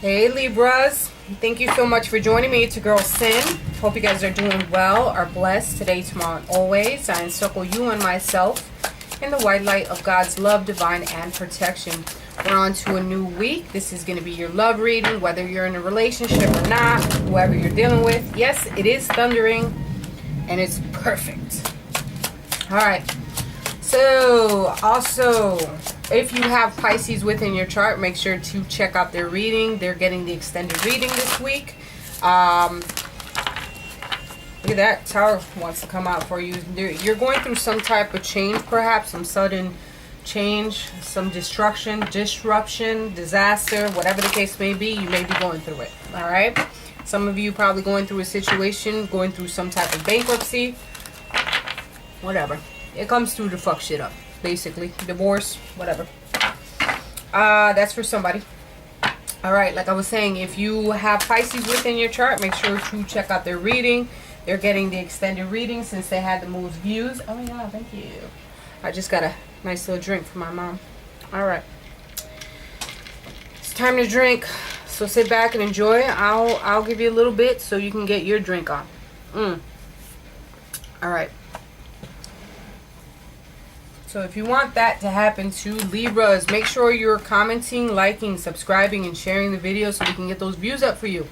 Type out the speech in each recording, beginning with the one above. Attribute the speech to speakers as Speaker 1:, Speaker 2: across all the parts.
Speaker 1: Hey Libras, thank you so much for joining me. It's your girl Sin. Hope you guys are doing well, are blessed today, tomorrow, and always. I encircle you and myself in the white light of God's love, divine, and protection. We're on to a new week. This is going to be your love reading, whether you're in a relationship or not, whoever you're dealing with. Yes, it is thundering, and it's perfect. Alright, so also, if you have Pisces within your chart, make sure to check out their reading. They're getting the extended reading this week. Look at that. Tower wants to come out for you. You're going through some type of change, perhaps. Some sudden change, some disruption, disaster, whatever the case may be. You may be going through it. Alright? Some of you probably going through a situation, going through some type of bankruptcy. Whatever. It comes through to fuck shit up. Basically, divorce, whatever. That's for somebody. Alright, like I was saying, if you have Pisces within your chart, make sure to check out their reading. They're getting the extended reading since they had the most views. Oh my god, thank you. I just got a nice little drink for my mom. Alright. It's time to drink. So sit back and enjoy. I'll give you a little bit so you can get your drink on. Alright. So if you want that to happen to Libras, make sure you're commenting, liking, subscribing, and sharing the video so we can get those views up for you.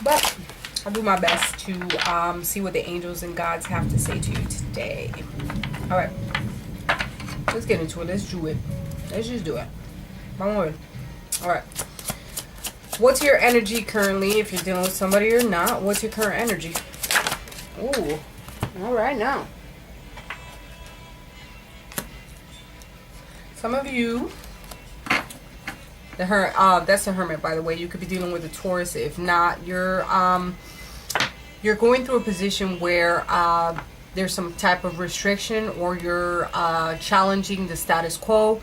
Speaker 1: But I'll do my best to see what the angels and gods have to say to you today. Alright. Let's get into it. Let's do it. Let's just do it. One word. Alright. What's your energy currently, if you're dealing with somebody or not? What's your current energy? Ooh. Alright now. Some of you, that's a Hermit, by the way. You could be dealing with a Taurus. If not, you're going through a position where there's some type of restriction, or you're challenging the status quo.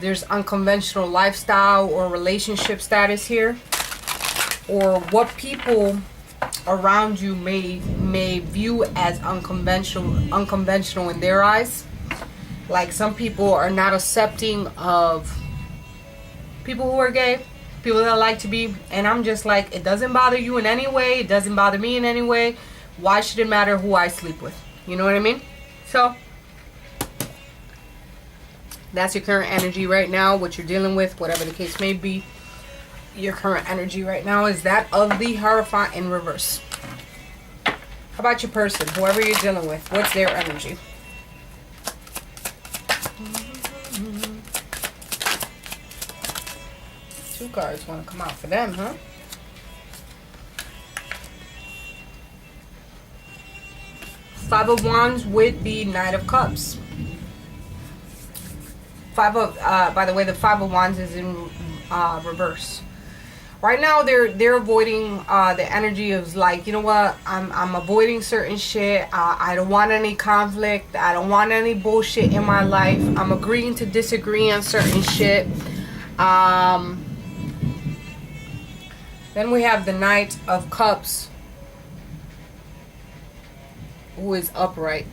Speaker 1: There's unconventional lifestyle or relationship status here, or what people around you may view as unconventional in their eyes. Like, some people are not accepting of people who are gay, people that like to be, and I'm just like, it doesn't bother you in any way, it doesn't bother me in any way. Why should it matter who I sleep with? You know what I mean? So, that's your current energy right now, what you're dealing with, whatever the case may be. Your current energy right now is that of the Hierophant in reverse. How about your person, whoever you're dealing with? What's their energy? Two cards want to come out for them, huh? Five of Wands with the Knight of Cups. By the way, the Five of Wands is in reverse. Right now, they're avoiding the energy of, like, you know what? I'm avoiding certain shit. I don't want any conflict. I don't want any bullshit in my life. I'm agreeing to disagree on certain shit. Then we have the Knight of Cups, who is upright.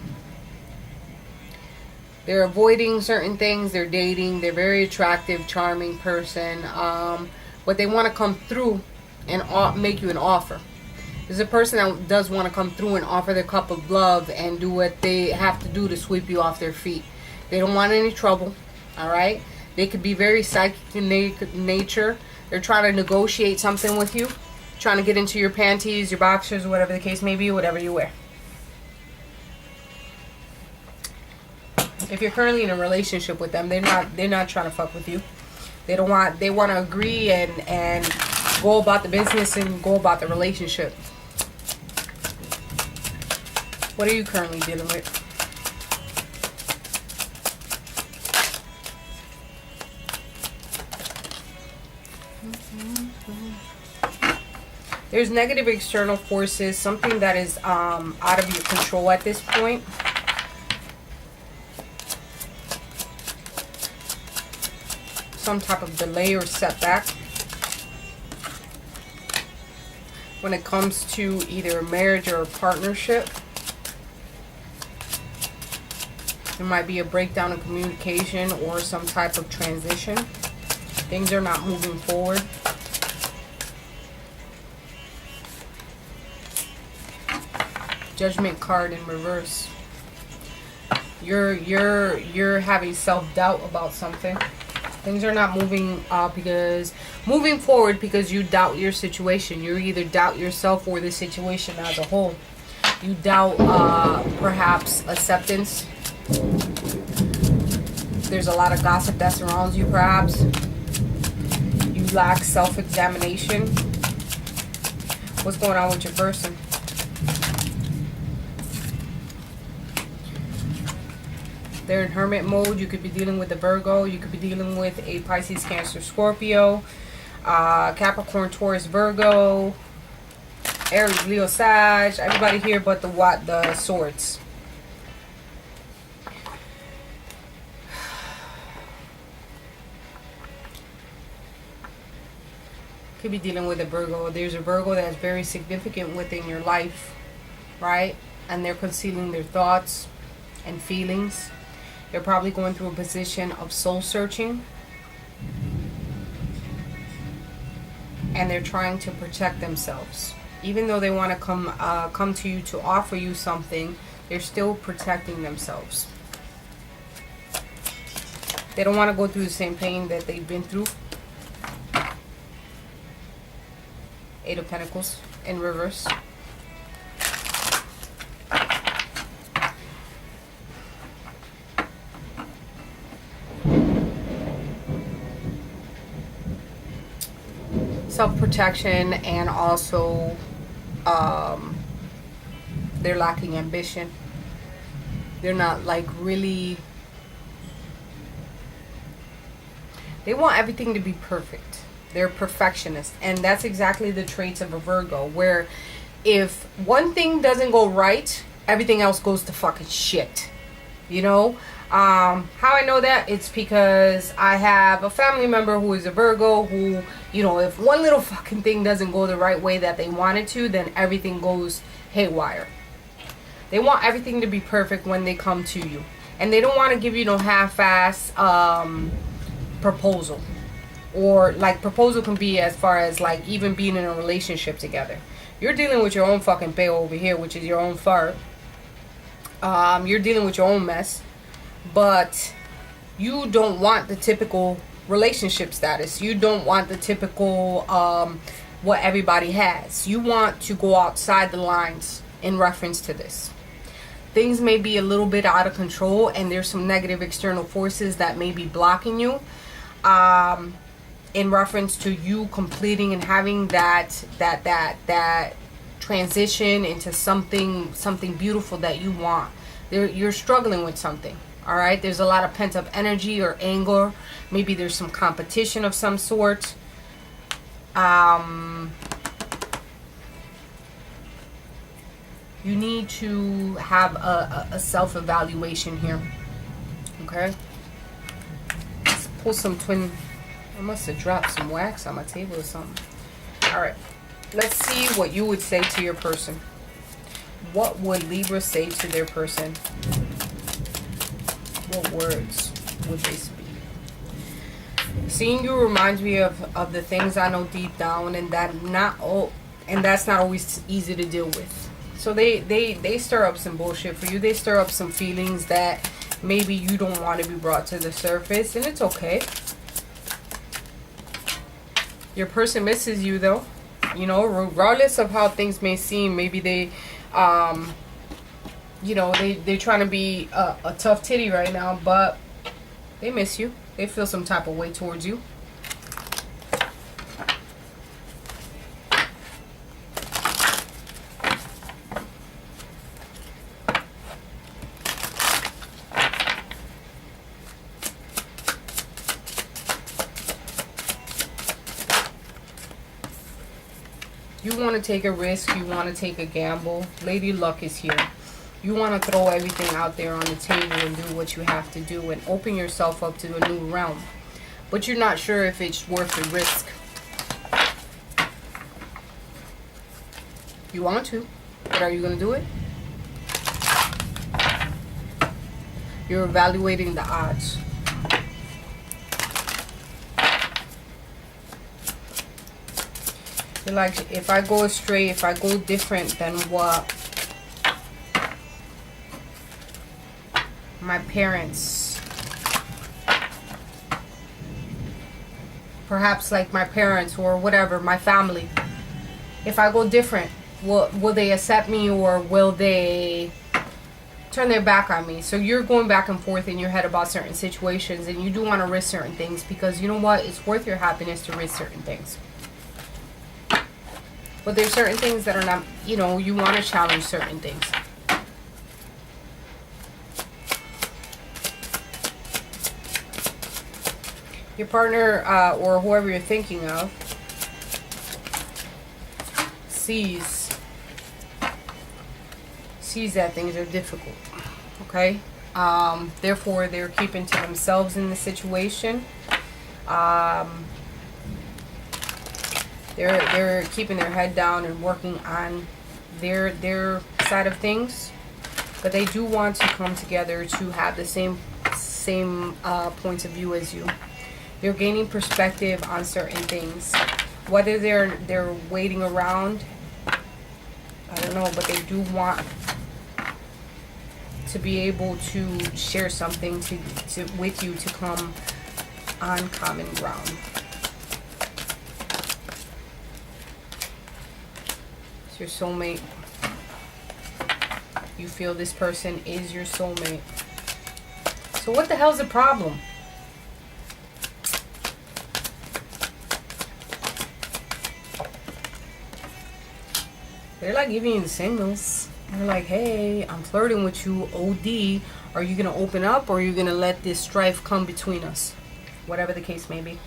Speaker 1: They're avoiding certain things. They're dating. They're very attractive, charming person. But they want to come through and make you an offer. There's a person that does want to come through and offer their cup of love and do what they have to do to sweep you off their feet. They don't want any trouble. Alright? They could be very psychic in nature. They're trying to negotiate something with you. Trying to get into your panties, your boxers, whatever the case may be, whatever you wear. If you're currently in a relationship with them, they're not trying to fuck with you. They want to agree and go about the business and go about the relationship. What are you currently dealing with? There's negative external forces, something that is out of your control at this point. Some type of delay or setback when it comes to either a marriage or a partnership. There might be a breakdown in communication or some type of transition. Things are not moving forward. Judgment card in reverse. You're having self-doubt about something. Things are not moving moving forward because you doubt your situation. You either doubt yourself or the situation as a whole. You doubt perhaps acceptance. There's a lot of gossip that surrounds you perhaps. You lack self-examination. What's going on with your person? They're in hermit mode. You could be dealing with a Virgo. You could be dealing with a Pisces, Cancer, Scorpio, Capricorn, Taurus, Virgo, Aries, Leo, Sag. Everybody here but the swords. Could be dealing with a Virgo. There's a Virgo that's very significant within your life, right? And they're concealing their thoughts and feelings. They're probably going through a position of soul searching. And they're trying to protect themselves. Even though they want to come to you to offer you something, they're still protecting themselves. They don't want to go through the same pain that they've been through. Eight of Pentacles in reverse. Self-protection, and also they're lacking ambition. They're not like really, they want everything to be perfect. They're perfectionists, and that's exactly the traits of a Virgo, where if one thing doesn't go right, everything else goes to fucking shit, you know. How I know that? It's because I have a family member who is a Virgo who, you know, if one little fucking thing doesn't go the right way that they want it to, then everything goes haywire. They want everything to be perfect when they come to you. And they don't want to give you no half-ass proposal. Or like proposal can be as far as like even being in a relationship together. You're dealing with your own fucking peo over here, which is your own fart. You're dealing with your own mess. But you don't want the typical relationship status. You don't want the typical what everybody has. You want to go outside the lines in reference to this. Things may be a little bit out of control, and there's some negative external forces that may be blocking you in reference to you completing and having that transition into something beautiful that you want. You're struggling with something. All right, there's a lot of pent-up energy or anger. Maybe there's some competition of some sort. You need to have a self-evaluation here. Okay? Let's pull some twin. I must have dropped some wax on my table or something. All right. Let's see what you would say to your person. What would Libra say to their person? What words would they speak? Seeing you reminds me of the things I know deep down, and that's not always easy to deal with. So they stir up some bullshit for you. They stir up some feelings that maybe you don't want to be brought to the surface, and it's okay. Your person misses you though. You know, regardless of how things may seem, maybe they you know, they're trying to be a tough titty right now, but they miss you. They feel some type of way towards you. You want to take a risk. You want to take a gamble. Lady Luck is here. You want to throw everything out there on the table and do what you have to do and open yourself up to a new realm. But you're not sure if it's worth the risk. You want to, but are you going to do it? You're evaluating the odds. Feel like if I go astray, if I go different than what my parents, perhaps like my parents or whatever, my family, if I go different, will they accept me, or will they turn their back on me? So you're going back and forth in your head about certain situations, and you do want to risk certain things, because you know what, it's worth your happiness to risk certain things. But there's certain things that are not, you know, you want to challenge certain things. Your partner or whoever you're thinking of sees that things are difficult, okay? Therefore, they're keeping to themselves in the situation. They're keeping their head down and working on their side of things, but they do want to come together to have the same points of view as you. They're gaining perspective on certain things. Whether they're waiting around, I don't know, but they do want to be able to share something with you to come on common ground. It's your soulmate. You feel this person is your soulmate. So what the hell's the problem? They're like giving you signals. They're like, hey, I'm flirting with you, OD. Are you going to open up, or are you going to let this strife come between us? Whatever the case may be.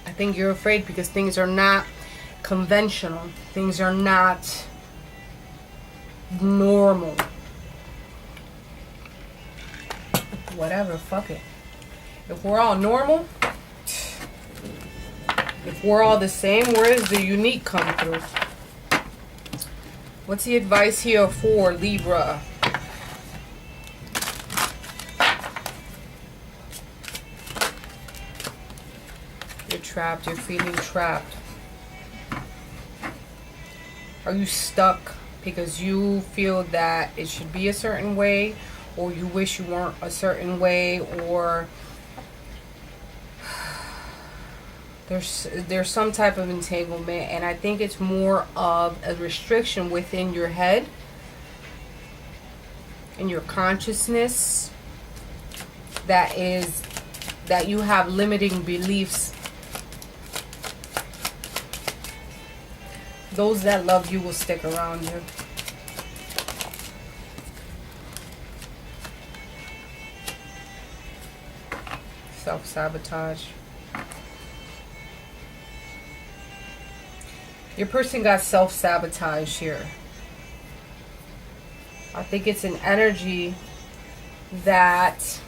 Speaker 1: I think you're afraid because things are not conventional. Things are not normal. Whatever, fuck it. If we're all normal, if we're all the same, where does the unique come through? What's the advice here for Libra? You're trapped. You're feeling trapped. Are you stuck because you feel that it should be a certain way, or you wish you weren't a certain way, or there's some type of entanglement? And I think it's more of a restriction within your head and your consciousness that you have limiting beliefs. Those that love you will stick around you. Self-sabotage. Your person got self-sabotage here. I think it's an energy that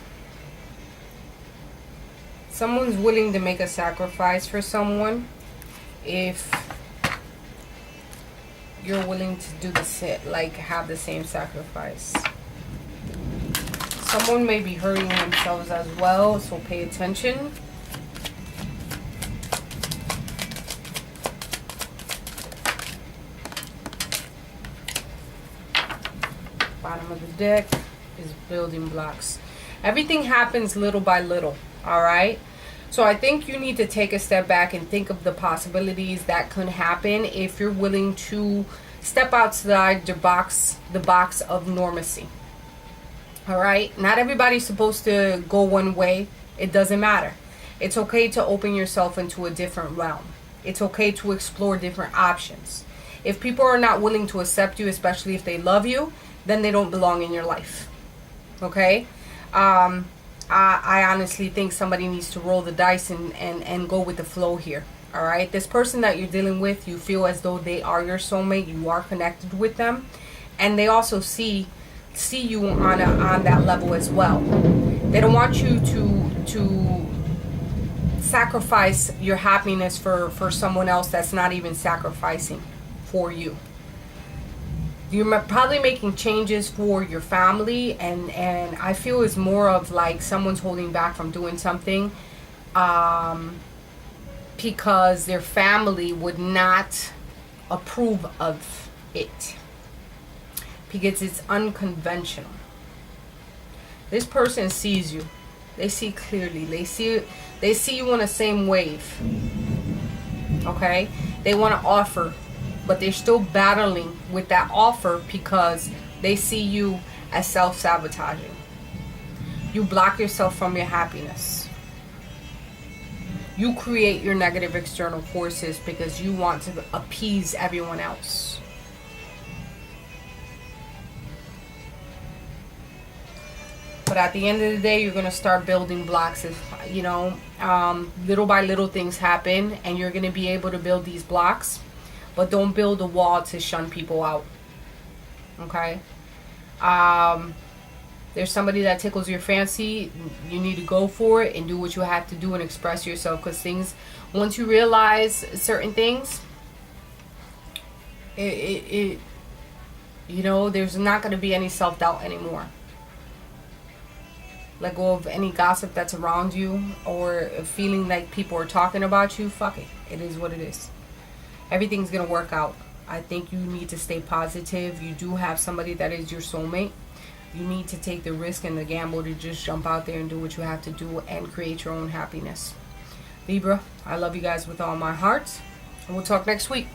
Speaker 1: someone's willing to make a sacrifice for someone if you're willing to do the sit, like have the same sacrifice. Someone may be hurting themselves as well, so pay attention. Bottom of the deck is building blocks. Everything happens little by little, all right? So I think you need to take a step back and think of the possibilities that could happen if you're willing to step outside the box of normacy. All right? Not everybody's supposed to go one way. It doesn't matter. It's okay to open yourself into a different realm. It's okay to explore different options. If people are not willing to accept you, especially if they love you, then they don't belong in your life. Okay? I honestly think somebody needs to roll the dice and go with the flow here. All right? This person that you're dealing with, you feel as though they are your soulmate. You are connected with them. And they also see you on that level as well. They don't want you to sacrifice your happiness for someone else that's not even sacrificing for you. You're probably making changes for your family, and I feel it's more of like someone's holding back from doing something because their family would not approve of it, because it's unconventional. This person sees you. They see clearly. They see you on the same wave. Okay? They want to offer, but they're still battling with that offer because they see you as self-sabotaging. You block yourself from your happiness. You create your negative external forces because you want to appease everyone else. But at the end of the day, you're going to start building blocks. Little by little things happen, and you're going to be able to build these blocks. But don't build a wall to shun people out. Okay? There's somebody that tickles your fancy. You need to go for it and do what you have to do and express yourself. Because once you realize certain things, there's not going to be any self-doubt anymore. Let go of any gossip that's around you or feeling like people are talking about you. Fuck it. It is what it is. Everything's going to work out. I think you need to stay positive. You do have somebody that is your soulmate. You need to take the risk and the gamble to just jump out there and do what you have to do and create your own happiness. Libra, I love you guys with all my heart. And we'll talk next week.